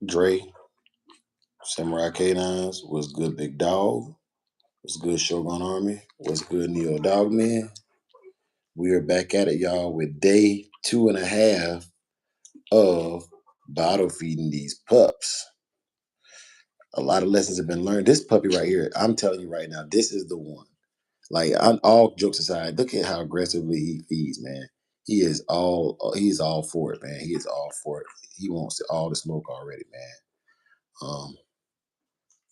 Dre, Samurai K9s, what's good, Big Dog? What's good, Shogun Army? What's good, Neo Dogman? We are back at it, y'all, with day 2.5 of bottle feeding these pups. A lot of lessons have been learned. This puppy right here, I'm telling you right now, this is the one. Like, all jokes aside, look at how aggressively he feeds, man. He's all for it, man. He is all for it. He wants all the smoke already, man.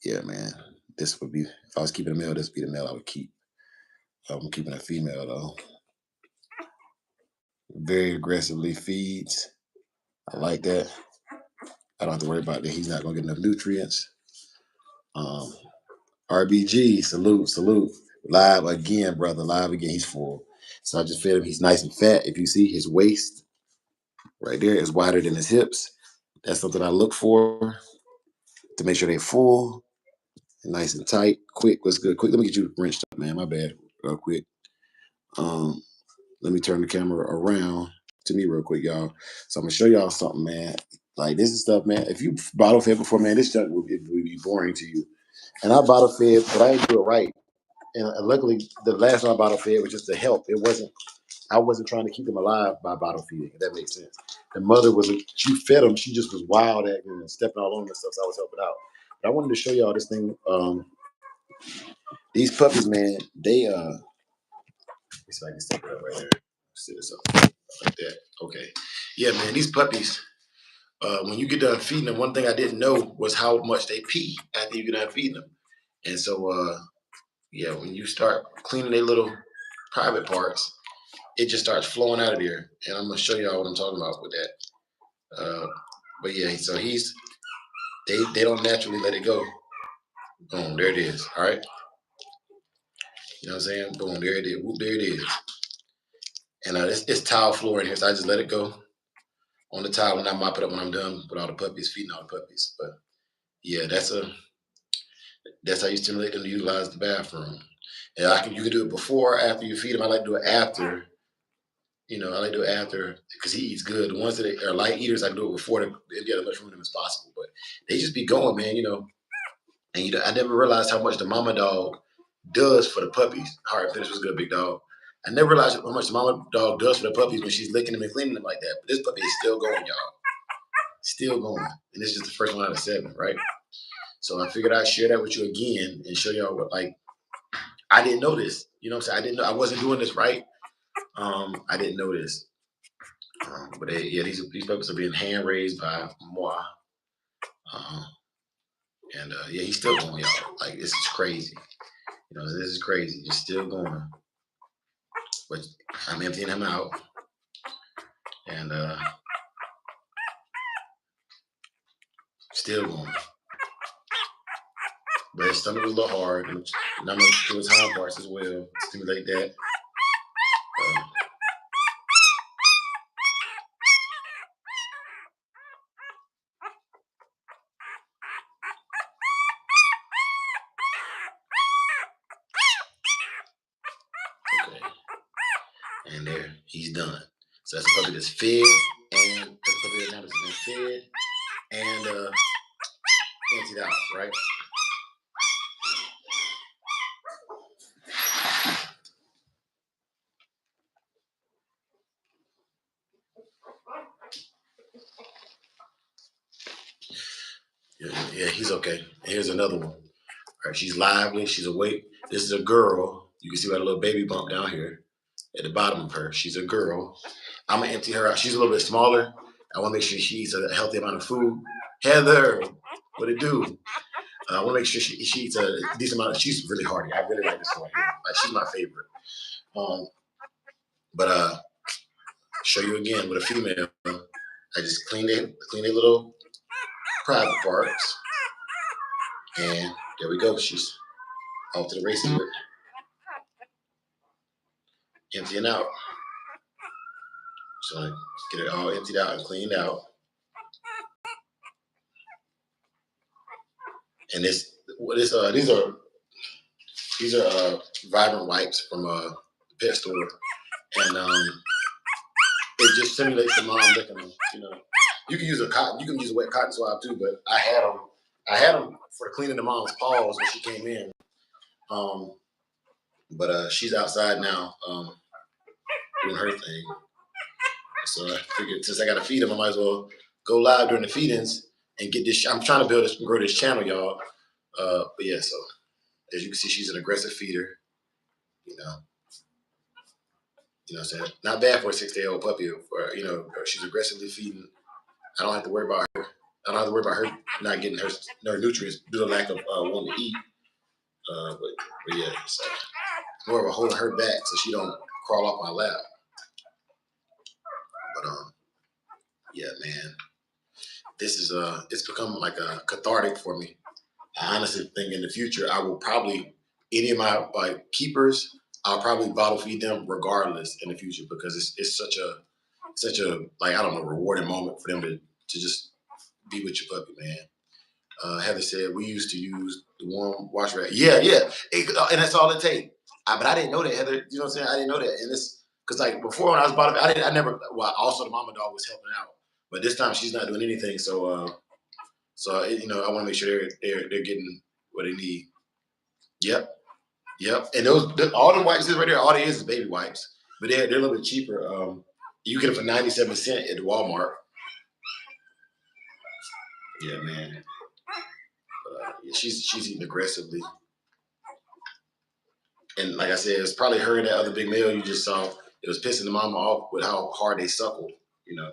Yeah, man. This would be, if I was keeping a male, this would be the male I would keep. I'm keeping a female though. Very aggressively feeds. I like that. I don't have to worry about that. He's not gonna get enough nutrients. RBG, salute. Live again, brother. Live again. He's full. So I just fed him. He's nice and fat. If you see his waist right there is wider than his hips. That's something I look for to make sure they're full and nice and tight. Quick, what's good? Quick, let me get you wrenched up, man. My bad. Real quick. Let me turn the camera around to me real quick, y'all. So I'm gonna show y'all something, man. Like, this is stuff, man. If you bottle fed before, man, this junk would be boring to you. And I bottle fed, but I didn't do it right. And luckily, the last time I bottle fed was just to help. I wasn't trying to keep them alive by bottle feeding, if that makes sense. The mother she fed them, she just was wild at and stepping all over and stuff, so I was helping out. But I wanted to show y'all this thing. These puppies, man, they so I can set it up right there. Set this up like that. Okay. Yeah, man, these puppies, when you get done feeding them, one thing I didn't know was how much they pee after you get done feeding them. And so, yeah, when you start cleaning their little private parts, it just starts flowing out of there. And I'm gonna show y'all what I'm talking about with that. But yeah, so they don't naturally let it go. Boom, there it is. All right. You know what I'm saying? Boom, there it is. Whoop, there it is. And it's tile floor in here, so I just let it go on the tile and I mop it up when I'm done with all the puppies, feeding all the puppies. But yeah, that's how you stimulate them to utilize the bathroom. And you can do it before or after you feed them. I like to do it after. I like to do it after because he eats good. The ones that are light eaters, I can do it before they get as much room in them as possible. But they just be going, man, And I never realized how much the mama dog does for the puppies. All right, finish was good, big dog. I never realized how much the mama dog does for the puppies when she's licking them and cleaning them like that. But this puppy is still going, y'all. Still going. And this is just the first one out of 7, right? So I figured I'd share that with you again and show y'all what, I didn't know this. You know what I'm saying? I didn't know. I wasn't doing this right. I didn't know this. But these puppies are being hand raised by moi. Yeah, he's still going, y'all. Like, this is crazy. This is crazy. It's still going. But I'm emptying him out. And still going. But his stomach was a little hard. And I'm going to do his hind parts as well. Stimulate that. Okay. And there, he's done. So that's a puppy that's fed, and that's a puppy that's been fed and emptied out, right? Yeah, he's okay. Here's another one. All right, she's lively, she's awake. This is a girl. You can see we got a little baby bump down here at the bottom of her. She's a girl. I'm gonna empty her out. She's a little bit smaller. I want to make sure she eats a healthy amount of food. Heather, what it do? I want to make sure she eats a decent amount. She's really hardy. I really like this one here. Like, she's my favorite. But show you again with a female. I just clean their little private parts, and there we go. She's off to the races with emptying out. So I get it all emptied out and cleaned out. And these are vibrant wipes from a pet store, and it just simulates the mom licking them. You can use a cotton. You can use a wet cotton swab too. But I had them. For cleaning the mom's paws when she came in. But she's outside now doing her thing. So I figured since I got to feed them, I might as well go live during the feedings and get this. I'm trying to build this, grow this channel, y'all. But yeah, so as you can see, she's an aggressive feeder. You know what I'm saying? Not bad for a 6-day-old puppy. She's aggressively feeding. I don't have to worry about her. I don't have to worry about her not getting her nutrients due to lack of wanting to eat. But yeah, so more of a holding her back so she don't crawl off my lap. But yeah, man, this is it's become like a cathartic for me. I honestly think in the future I will probably any of my keepers, I'll probably bottle feed them regardless in the future because it's such a like I don't know rewarding moment for them to just be with your puppy, man. Heather said we used to use the warm wash rag. Yeah, and that's all it takes. But I didn't know that, Heather. You know what I'm saying? I didn't know that, and it's because like before when I was bottle, I never. Well, also the mama dog was helping out, but this time she's not doing anything. So I want to make sure they're getting what they need. Yep. And all the wipes is right there. All it is baby wipes, but they're a little bit cheaper. You get it for 97 cents at Walmart. Yeah, man. Yeah, she's eating aggressively, and like I said, it's probably her and that other big male you just saw. It was pissing the mama off with how hard they suckled, you know.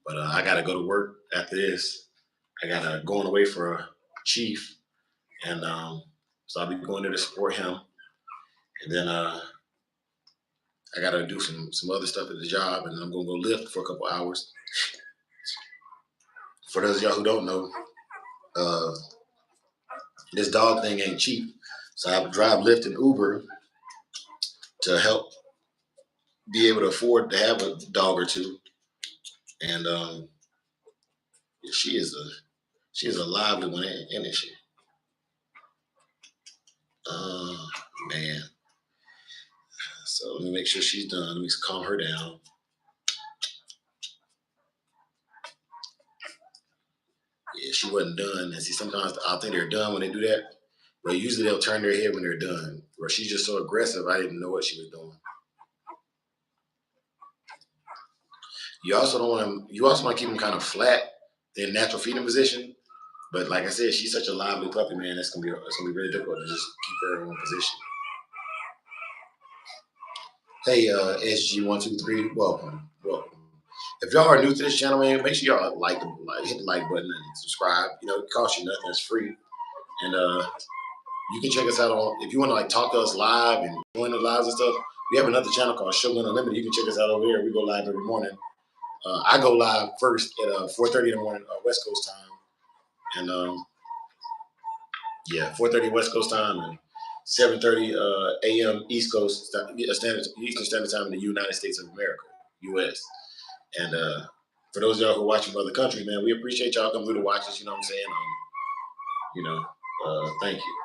But I gotta go to work after this. I gotta going away for a chief, and so I'll be going there to support him, and then I gotta do some other stuff at the job, and I'm gonna go lift for a couple hours. For those of y'all who don't know, this dog thing ain't cheap, so I drive, Lyft, and Uber to help be able to afford to have a dog or two. And she is a lively one, isn't she? Man. So let me make sure she's done. Let me calm her down. Yeah, she wasn't done. And see, sometimes I think they're done when they do that, but usually they'll turn their head when they're done. Or she's just so aggressive, I didn't know what she was doing. You also want to keep them kind of flat in natural feeding position. But like I said, she's such a lively puppy, man. It's gonna be really difficult to just keep her in one position. Hey, SG123, welcome. If y'all are new to this channel, man, make sure y'all hit the like button and subscribe. It costs you nothing; it's free. And you can check us out on if you want to talk to us live and join the lives and stuff. We have another channel called Shogun Unlimited. You can check us out over there. We go live every morning. I go live first at 4:30 in the morning West Coast time, and 4:30 West Coast time and 7:30 a.m. Eastern Standard Time in the United States of America, U.S. And for those of y'all who are watching from other countries, man, we appreciate y'all coming through to watch us. You know what I'm saying? Thank you.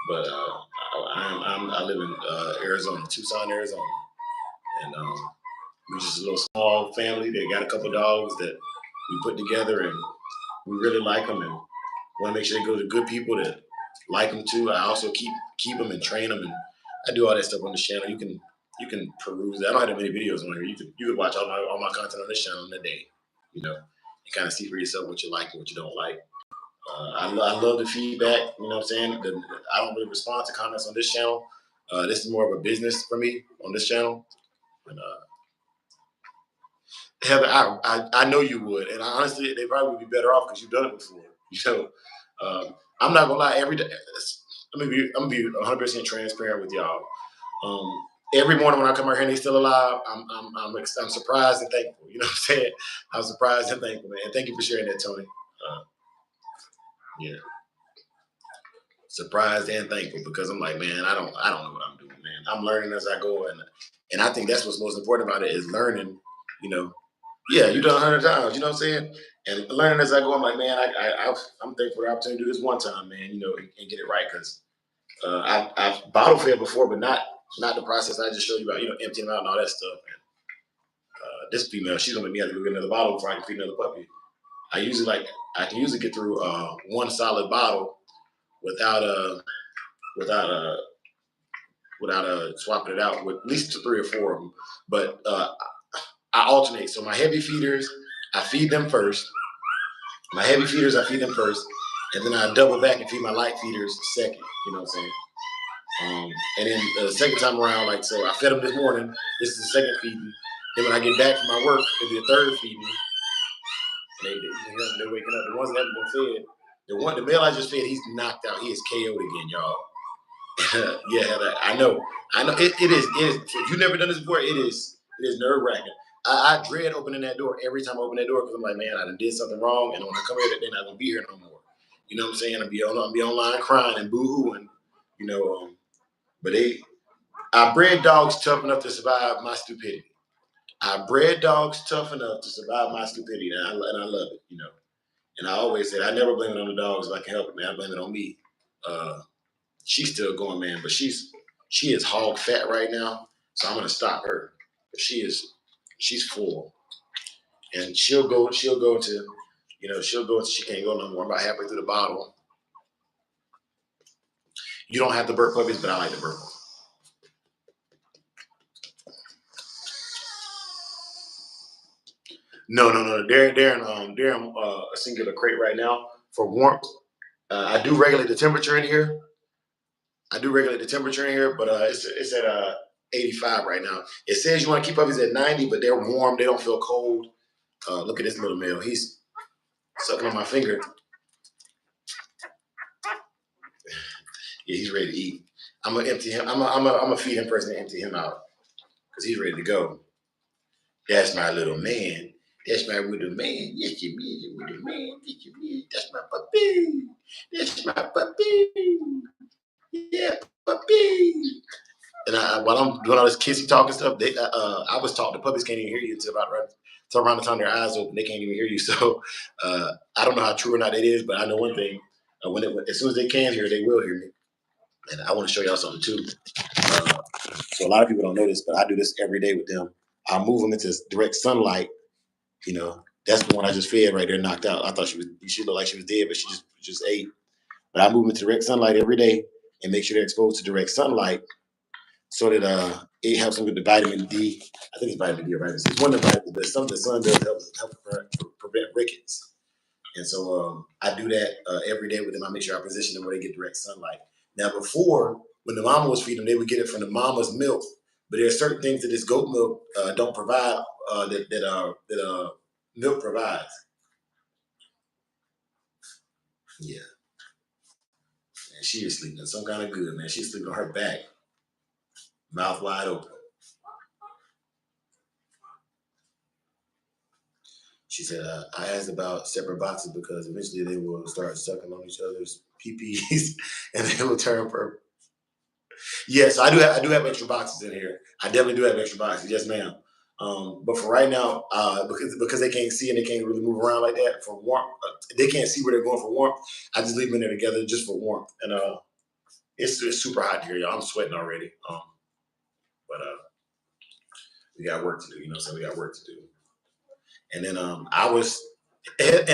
But I live in Arizona, Tucson, Arizona, and we're just a little small family. They got a couple of dogs that we put together, and we really like them, and want to make sure they go to good people that like them too. I also keep them and train them, and I do all that stuff on this channel. You can peruse. I don't have that many videos on here. You can watch all my content on this channel in a day. And kind of see for yourself what you like and what you don't like. I love the feedback. You know what I'm saying? I don't really respond to comments on this channel. This is more of a business for me on this channel. And Heather, I know you would, and honestly, they probably would be better off because you've done it before. I'm not gonna lie. Every day, I'm gonna be 100% transparent with y'all. Every morning when I come out here and they're still alive, I'm surprised and thankful. You know what I'm saying? I'm surprised and thankful, man. Thank you for sharing that, Tony. Yeah, surprised and thankful because I'm like, man, I don't know what I'm doing, man. I'm learning as I go, and I think that's what's most important about it is learning. Yeah, you done 100 times. You know what I'm saying? And learning as I go, I'm like, man, I'm thankful for the opportunity to do this one time, man. And get it right because I've bottle fed before, but not the process I just showed you about. Emptying them out and all that stuff. this female, she's gonna make me have to go get another bottle before I can feed another puppy. I can usually get through one solid bottle without swapping it out with at least 3 or 4 of them. But I alternate. So my heavy feeders, I feed them first. And then I double back and feed my light feeders second. You know what I'm saying? And then the second time around, like, so I fed them this morning. This is the second feeding. Then when I get back from my work, it'll be the third feeding. They're waking up. The ones that haven't been fed, the male I just fed, he's knocked out. He is KO'd again, y'all. Yeah, I know. It is. If you've never done this before, it is nerve wracking. I dread opening that door every time I open that door because I'm like, man, I done did something wrong, and when I come here, they're not gonna be here no more. You know what I'm saying? I'll be online crying and boo-hooing, you know. But I bred dogs tough enough to survive my stupidity. And I love it, you know. And I always said I never blame it on the dogs if I can help it, man. I blame it on me. She's still going, man, but she is hog fat right now, so I'm gonna stop her. She's full, and she'll go to, she'll go until she can't go no more. I'm about halfway through the bottle. You don't have to burp puppies, but I like to burp them. No. They're in a singular crate right now for warmth. I do regulate the temperature in here. But it's at 85 right now. It says you want to keep puppies at 90, but they're warm. They don't feel cold. Look at this little male. He's sucking on my finger. Yeah, he's ready to eat. I'm gonna empty him. I'm gonna feed him first and empty him out because he's ready to go. That's my little man. That's my little man. Yes, you mean little man. Yes, you mean. That's my puppy. That's my puppy. Yeah, puppy. And while I'm doing all this kissy talking stuff, I was taught the puppies can't even hear you until around the time their eyes open, they can't even hear you. So I don't know how true or not it is, but I know one thing: as soon as they can hear, they will hear me. And I want to show y'all something too. So a lot of people don't know this, but I do this every day with them. I move them into direct sunlight. You know, that's the one I just fed right there, knocked out. I thought she looked like she was dead, but she just ate. But I move them to direct sunlight every day and make sure they're exposed to direct sunlight so that it helps them with the vitamin D. I think it's vitamin D or vitamin C. It's one of the vitamins, but something the sun does help prevent rickets. And so I do that every day with them. I make sure I position them where they get direct sunlight. Now, before, when the mama was feeding them, they would get it from the mama's milk. But there are certain things that this goat milk don't provide that milk provides. Yeah. And she is sleeping some kind of good, man. She's sleeping on her back, mouth wide open. She said, I asked about separate boxes because eventually they will start sucking on each other's pee-pees and they will turn purple. Yes, I do have extra boxes in here. I definitely do have extra boxes. Yes, ma'am. But for right now, because they can't see and they can't really move around like that for warmth, they can't see where they're going for warmth. I just leave them in there together just for warmth. And it's super hot here, y'all. I'm sweating already. But we got work to do. You know, so we got work to do. And then and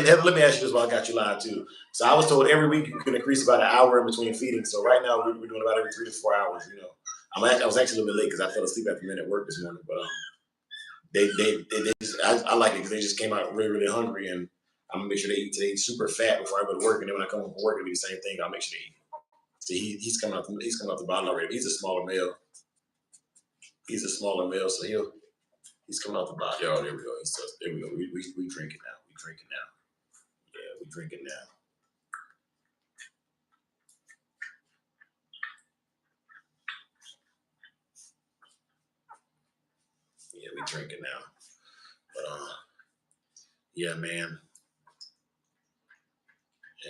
Heather, let me ask you this while I got you live too. So I was told every week you can increase about an hour in between feeding. So right now we're doing about every 3 to 4 hours. You know, I was actually a little bit late because I fell asleep after a minute at work this morning. But they just, I like it because they just came out really, really hungry, and I'm gonna make sure they eat today super fat before I go to work. And then when I come home from work, it'll be the same thing. I'll make sure they eat. See, he's coming out the bottle already. He's a smaller male. So he's coming out the bottle. Y'all, there we go. There we go. We drinking now. Yeah, we drinking now. Yeah, we drinking now. But yeah, man.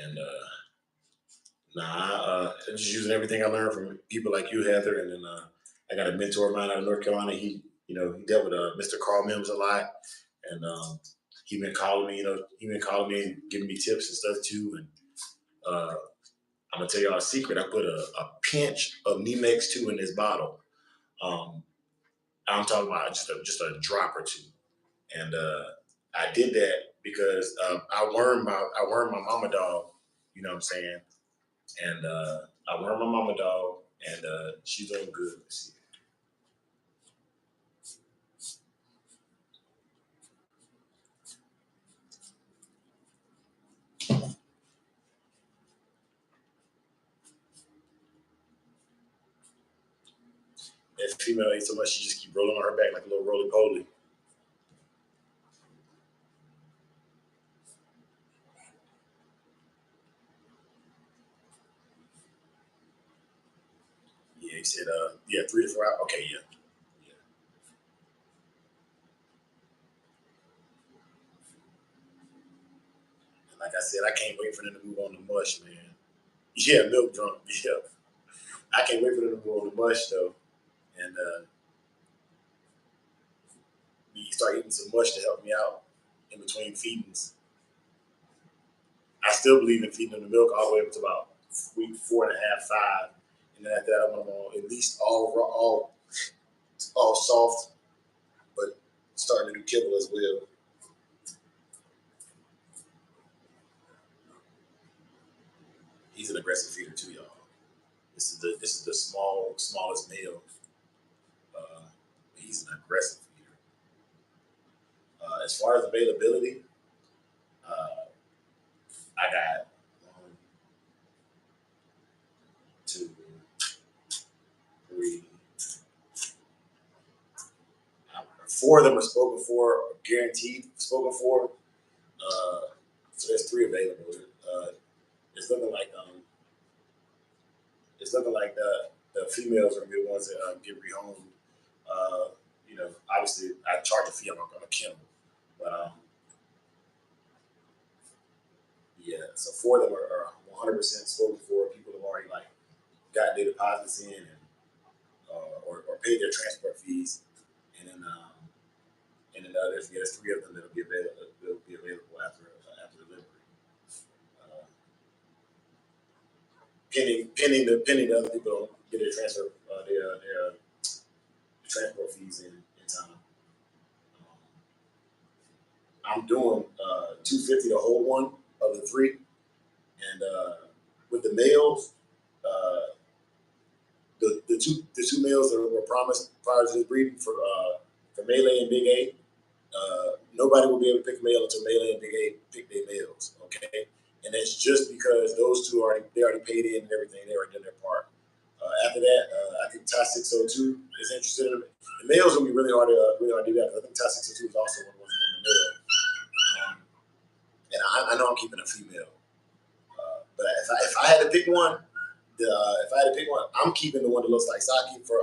And I'm just using everything I learned from people like you, Heather, and then I got a mentor of mine out of North Carolina. He dealt with Mr. Carl Mims a lot, and he been calling me. And giving me tips and stuff too. And I'm gonna tell y'all a secret. I put a pinch of Nemex 2 in this bottle. I'm talking about just a drop or two. And I did that because I wormed my mama dog. You know what I'm saying? And I wormed my mama dog, and she's doing good. Let's see. That female ate so much she just keep rolling on her back like a little roly poly. Yeah, he said, yeah, 3 to 4 hours. Okay, yeah. And like I said, I can't wait for them to move on to mush, man. Yeah, milk drunk. Yeah. I can't wait for them to move on to mush, though. And we start eating some mush to help me out in between feedings. I still believe in feeding them the milk all the way up to about week 4.5, 5. And then after that, I want them on at least all raw, all soft, but starting to do kibble as well. He's an aggressive feeder too, y'all. This is the smallest male. Uh, he's an aggressive feeder. As far as availability, uh, I got 1, 2, 3. 4 of them are spoken for, guaranteed spoken for. So there's 3 available. Uh, it's looking like the females are gonna be the ones that get rehomed. You know, obviously I charge a fee on a kennel, but yeah. So 4 of them are 100% spoken for. People have already like got their deposits in and or paid their transport fees, and then there's 3 of them that'll be available after delivery. Uh, pending the other people don't get their their transport fees in time. I'm doing 250 to hold one of the 3, and with the males, uh, the two males that were promised prior to this breeding for Melee and Big A, nobody will be able to pick a male until Melee and Big A pick their males. Okay, and that's just because those 2 already paid in and everything. They already done their part. After that, I think Ty 602 is interested in it. The males will be really hard to do that. I think Ty 602 is also one of the ones in the male. And I know I'm keeping a female. But if I had to pick one, I'm keeping the one that looks like Saki for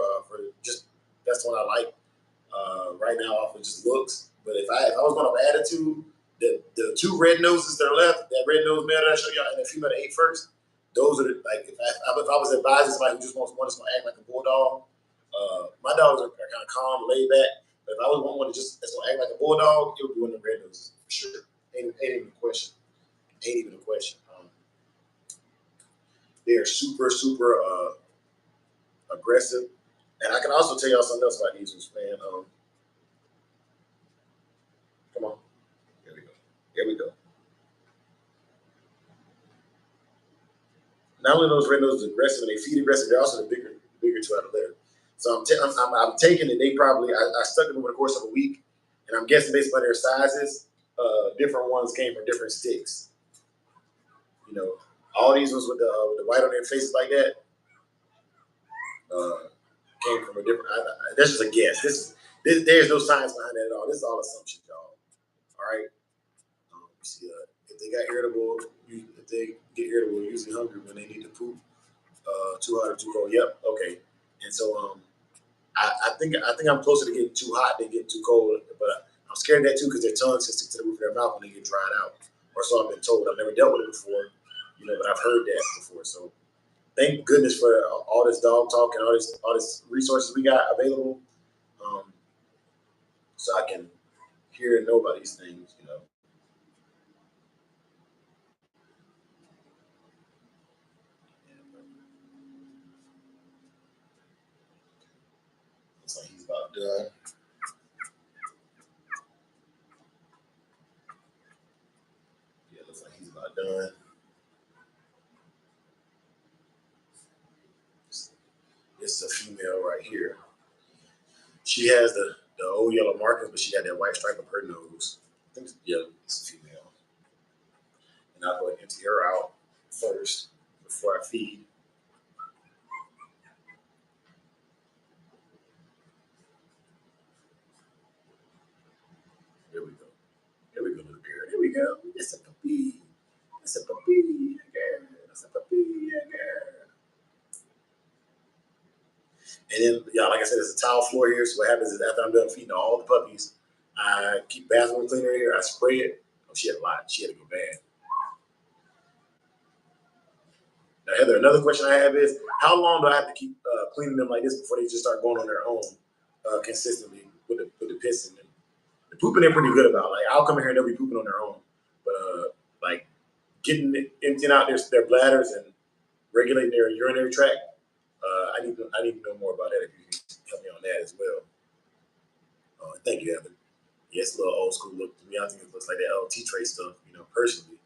just that's the one I like right now off of just looks. But if I was going to attitude, the 2 red noses that are left, that red nose male that I showed y'all, and the female that ate first, those are the like if I was advising somebody who just wants one that's going to act like a bulldog, my dogs are kind of calm, laid back. But if I was one that's going to act like a bulldog, it would be one of the red noses for sure. Ain't even a question. Ain't even a question. They are super aggressive. And I can also tell y'all something else about these ones, man. Come on. Here we go. Here we go. Not only are those red noses aggressive and they feed aggressive, they're also the bigger 2 out of litter. So I'm taking it. They probably I stuck them over the course of a week, and I'm guessing based on their sizes, different ones came from different sticks. You know, all these ones with the white on their faces like that uh, came from a different. That's just a guess. There's no science behind that at all. This is all assumptions, y'all. All right. See, if they got irritable, if they get irritable, usually hungry when they need to poop, too hot or too cold. Yep. Okay. And so I think I'm closer to getting too hot than getting too cold, but I'm scared of that too because their tongues can stick to the roof of their mouth when they get dried out, or so I've been told. I've never dealt with it before, but I've heard that before. So thank goodness for all this dog talk and all this resources we got available, um, so I can hear and know about these things. Looks like he's about done. done. This is a female right here. She has the old yellow markings, but she got that white stripe up her nose. I think it's a female. And I'll go ahead and empty her out first before I feed. There we go. There we go, little girl. There we go. It's a puppy. It's a puppy, girl. It's a puppy, girl. And then, yeah, like I said, it's a tile floor here. So what happens is after I'm done feeding all the puppies, I keep bathroom cleaner here. I spray it. Oh, she had a lot. She had to go bad. Now, Heather, another question I have is, how long do I have to keep cleaning them like this before they just start going on their own consistently with the pissing? And the pooping they're pretty good about. Like, I'll come in here and they'll be pooping on their own. But like emptying out their bladders and regulating their urinary tract, I need to know more about that if you can help me on that as well. Thank you, Heather. Yeah, it's a little old school look to me. I think it looks like that LT tray stuff, personally,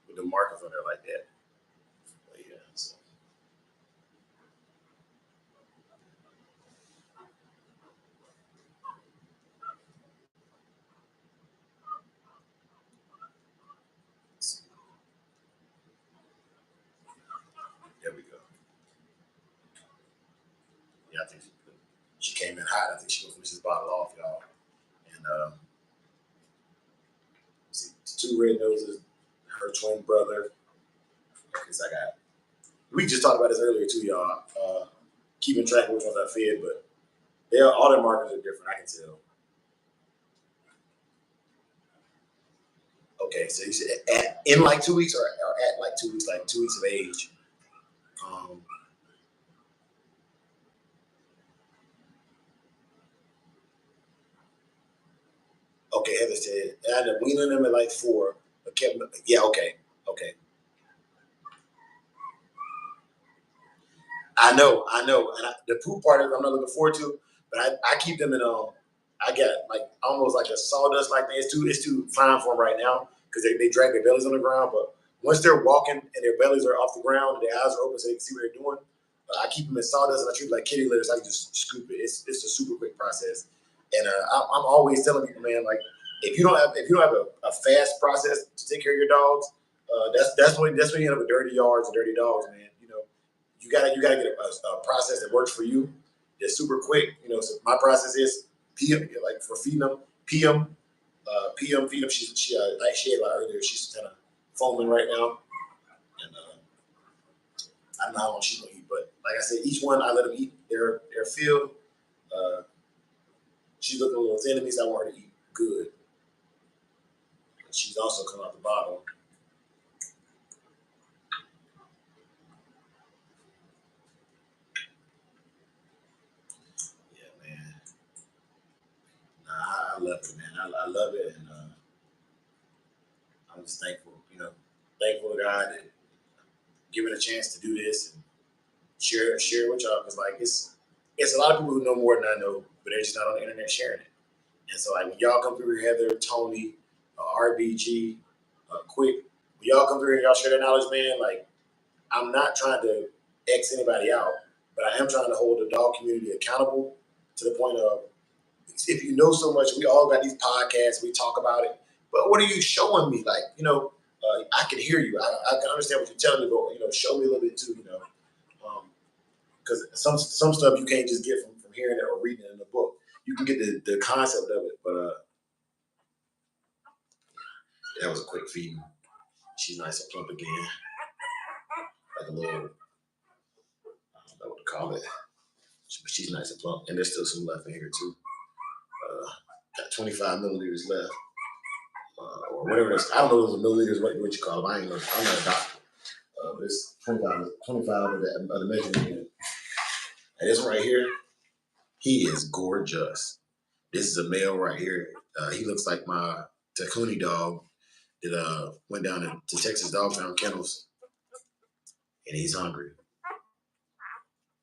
with the markers on there like that. But yeah, so. There we go. Yeah, I think she came in hot. I think she gonna finish this bottle off, y'all. And see, two red noses, her twin brother. Because we just talked about this earlier too, y'all. Keeping track of which ones I fed, but all their markers are different. I can tell. Okay, so you said in like 2 weeks or at like 2 weeks, like 2 weeks of age. Okay, Heather said I ended up weaning them at like 4, but kept. Yeah, okay. I know, and the poop part is I'm not looking forward to, but I keep them in I got like almost like a sawdust like that. It's too fine for them right now because they drag their bellies on the ground. But once they're walking and their bellies are off the ground and their eyes are open so they can see what they're doing, I keep them in sawdust and I treat them like kitty litter so I can just scoop it. It's a super quick process, and I'm always telling people, man, like if you don't have a fast process to take care of your dogs, that's when you end up with dirty yards and dirty dogs, man. You gotta get a process that works for you. It's super quick. So my process is PM, like for feeding them, PM feed them. She like she ate a lot earlier. She's kind of foaming right now, and I don't know how long she's gonna eat. But like I said, each one I let them eat their fill. Uh, she's looking a little thin to me, so I want her to eat good. And she's also coming out the bottle. Yeah, man. Nah, I love it, man. I love it, and I'm just thankful. Thankful to God that given a chance to do this and share with y'all because like it's a lot of people who know more than I know, but they're just not on the internet sharing it. And so like when y'all come through here, Heather, Tony, RBG, Quick, when y'all come through here and y'all share that knowledge, man, like I'm not trying to X anybody out, but I am trying to hold the dog community accountable to the point of if you know so much, we all got these podcasts, we talk about it, but what are you showing me? Like, I can hear you. I can understand what you're telling me, but show me a little bit too. Because some stuff you can't just get from hearing it or reading it in the book. You can get the concept of it, but that was a quick feeding. She's nice and plump again, like a little. I don't know what to call it, but she's nice and plump, and there's still some left in here too. Got 25 milliliters left. Or whatever it is. I don't know if milliliters, what you call them. I'm not a doctor. But it's 25 of the measurement unit. And this one right here, he is gorgeous. This is a male right here. He looks like my Takuni dog that went down to Texas Dog Pound Kennels. And he's hungry.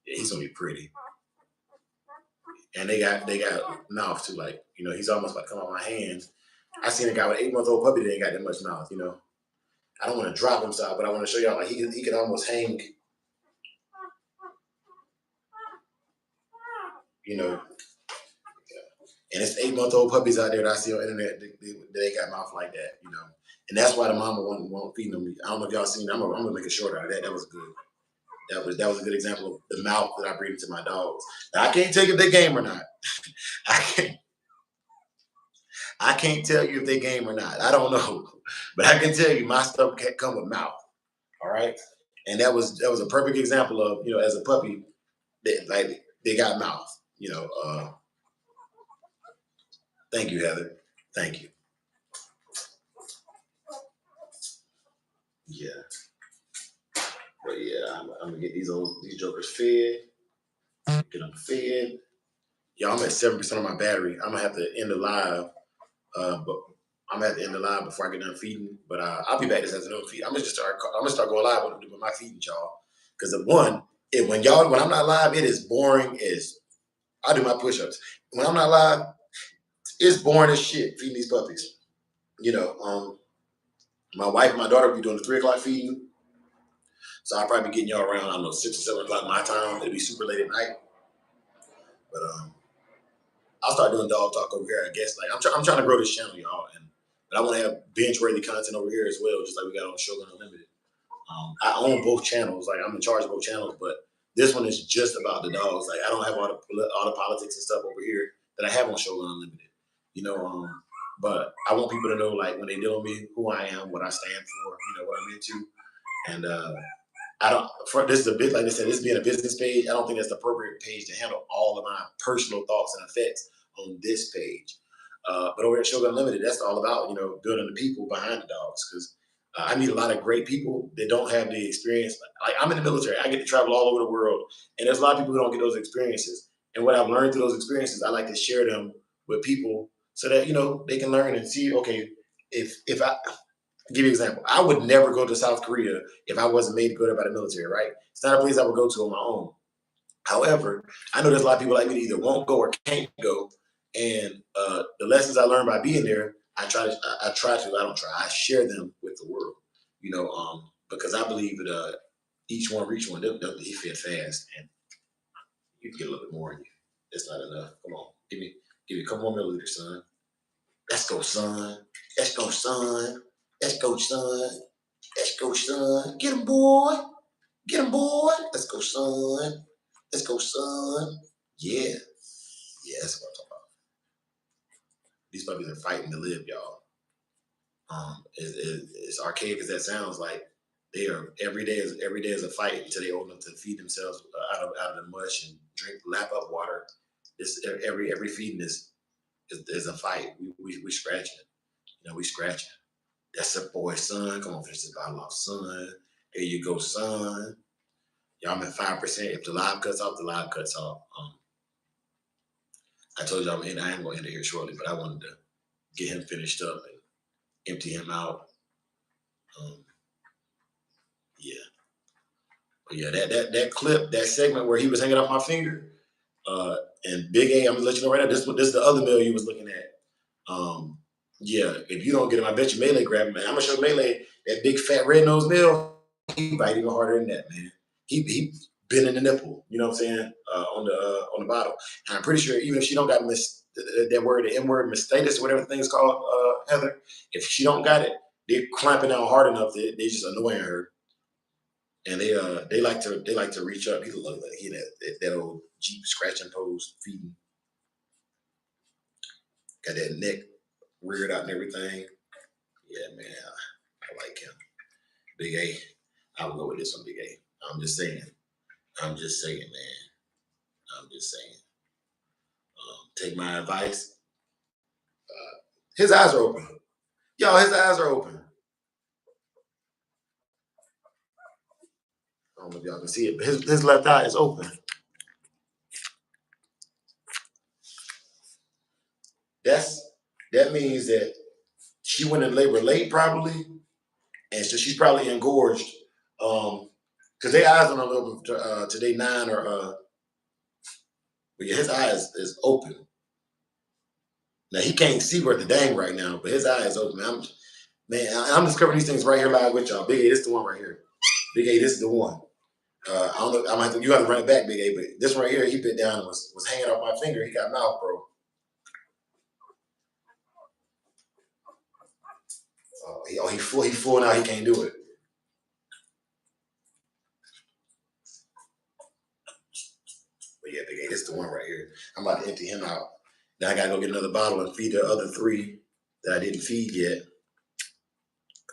Yeah, he's gonna be pretty. And they got mouth too, like, he's almost like come on my hands. I seen a guy with 8-month-old puppy that ain't got that much mouth, I don't want to drop him style, but I want to show y'all like he can almost hang, you know. And it's 8-month-old puppies out there that I see on the internet they got mouth like that, you know. And that's why the mama won't feed them. I don't know if y'all seen. I'm gonna make a short out of that. That was good. That was a good example of the mouth that I breed into my dogs. Now, I can't tell you if they game or not. I can't. I can't tell you if they game or not. I don't know, but I can tell you my stuff can't come with mouth. All right, and that was a perfect example of, you know, as a puppy, they got mouth. You know. Thank you, Heather. Thank you. Yeah, but yeah, I'm gonna get these jokers fed. Get them fed. Yeah, I'm at 7% on my battery. I'm gonna have to end the live, but I'm gonna have to end the live before I get done feeding. But I'll be back this afternoon feed. I'm gonna start going live with my feeding, y'all. Because when I'm not live, it is boring as I do my push-ups. When I'm not live, it's boring as shit feeding these puppies. You know, my wife and my daughter will be doing the 3 o'clock feeding. So I'll probably be getting y'all around, I don't know, 6 or 7 o'clock my time. It'll be super late at night. But I'll start doing dog talk over here, I guess. Like I'm trying to grow this channel, y'all, but I want to have binge-worthy content over here as well, just like we got on Shogun Unlimited. I own both channels, like I'm in charge of both channels, but this one is just about the dogs. Like I don't have all the politics and stuff over here that I have on Shogun Unlimited. You know, but I want people to know, like, when they deal with me, who I am, what I stand for, you know, what I'm into. And I don't. This is a bit, like I said, this being a business page. I don't think that's the appropriate page to handle all of my personal thoughts and effects on this page. But over at Shogun Unlimited, that's all about, you know, building the people behind the dogs. Because I meet a lot of great people that don't have the experience. Like I'm in the military, I get to travel all over the world, and there's a lot of people who don't get those experiences. And what I've learned through those experiences, I like to share them with people so that, you know, they can learn and see. Okay, if I give you an example. I would never go to South Korea if I wasn't made to go there by the military, right? It's not a place I would go to on my own. However, I know there's a lot of people like me that either won't go or can't go. And the lessons I learned by being there, I don't try, I share them with the world, you know, because I believe that each one reach one, he fit fast. And you can get a little bit more in you. It's not enough. Come on, give me a couple more milliliters, son. Let's go, son. Let's go, son. Let's go, son. Let's go, son. Get him, boy. Get him, boy. Let's go, son. Let's go, son. Yeah. Yeah, that's what I'm talking about. These puppies are fighting to live, y'all. As archaic as that sounds, like they are every day is a fight until they old enough to feed themselves out of the mush and lap up water. This every feeding is a fight. We scratching it. You know, we scratching. That's a boy, son. Come on, finish this bottle off, son. There you go, son. Y'all, I'm at 5%. If the live cuts off, the live cuts off. I told y'all I am going to end it here shortly, but I wanted to get him finished up and empty him out. Yeah. But yeah, that clip, that segment where he was hanging off my finger, and Big A, I'm gonna let you know right now, this is the other male you was looking at. Yeah, if you don't get him, I bet you Melee grab him. Man, I'm gonna show Melee that big fat red nosed male. He bite even harder than that, man. He been in the nipple, you know what I'm saying, on the bottle. And I'm pretty sure even if she don't got that word, the M word, mastitis, whatever the thing's called, Heather, if she don't got it, they're clamping down hard enough that they just annoying her. And they like to reach up. He look like he that old Jeep scratching pose feeding. Got that neck reared out and everything. Yeah, man, I like him. Big A. I will go with this one, Big A. I'm just saying, man. I'm just saying. Take my advice. His eyes are open. Y'all, his eyes are open. I don't know if y'all can see it, but his left eye is open. That means that she went in labor late, probably, and so she's probably engorged. Because their eyes don't open to day 9 or but yeah, his eyes is open. Now he can't see worth the dang right now, but his eye is open. Man, I'm discovering these things right here live with y'all. Big A, this is the one right here. Big A, this is the one. I don't know. I'm gonna have to, you got to run it back, Big A. But this one right here, he bit down and was hanging off my finger. He got mouth, bro. He full now. He can't do it. But yeah, Big A, this is the one right here. I'm about to empty him out. Now I gotta go get another bottle and feed the other 3 that I didn't feed yet.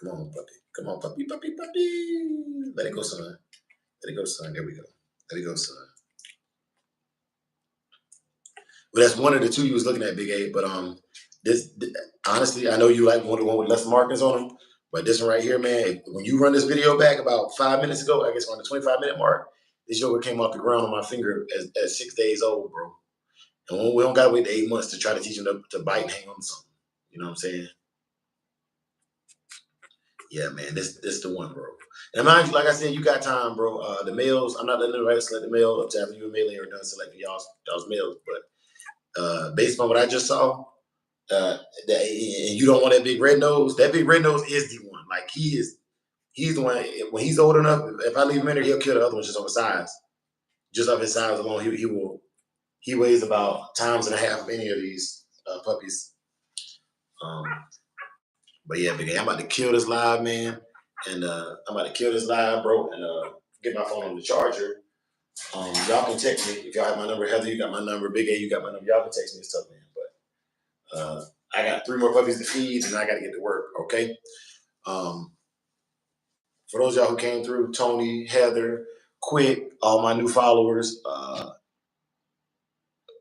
Come on, puppy. Come on, puppy, puppy, puppy. Let it go, son. Let it go, son. There we go. Let it go, son. But that's one of the 2 you was looking at, Big A. But this honestly, I know you like the one with less markings on them. But this one right here, man, when you run this video back about 5 minutes ago, I guess on the 25-minute mark, this yoga came off the ground on my finger at 6 days old, bro. And we don't gotta wait 8 months to try to teach him to bite and hang on to something. You know what I'm saying? Yeah, man, this the one, bro. And mind you, like I said, you got time, bro. The males, I'm not letting anybody select the male up to after you and Melee are done selecting y'all's males. But based on what I just saw, and you don't want that big red nose. That big red nose is the one. Like he's the one. When he's old enough, if I leave him in there, he'll kill the other ones just off his size. Just off his size alone, he will. He weighs about times and a half of any of these puppies. Um, but yeah, Big A, I'm about to kill this live, man. And I'm about to kill this live, bro, and get my phone on the charger. Y'all can text me if y'all have my number. Heather, you got my number. Big A, you got my number. Y'all can text me and stuff, man. But I got 3 more puppies to feed, and I got to get to work. Okay. For those of y'all who came through, Tony, Heather, Quick, all my new followers.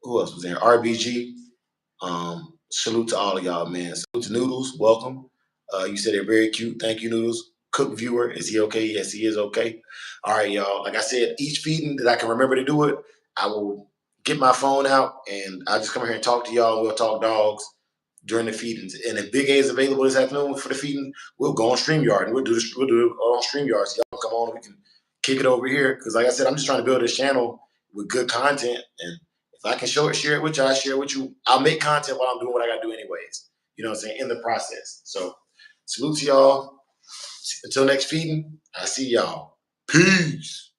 Who else was there? RBG. Salute to all of y'all, man. Salute to Noodles. Welcome. You said they're very cute. Thank you, Noodles. Cook viewer, is he okay? Yes, he is okay. All right, y'all. Like I said, each feeding that I can remember to do it, I will get my phone out and I'll just come here and talk to y'all. We'll talk dogs during the feedings. And if Big A is available this afternoon for the feeding, we'll go on StreamYard and we'll do it on StreamYard. So y'all come on, we can kick it over here. Because like I said, I'm just trying to build this channel with good content. And if I can share it with you, I'll share it with you. I'll make content while I'm doing what I gotta do anyways. You know what I'm saying? In the process. So salute to y'all. Until next feeding, I see y'all. Peace.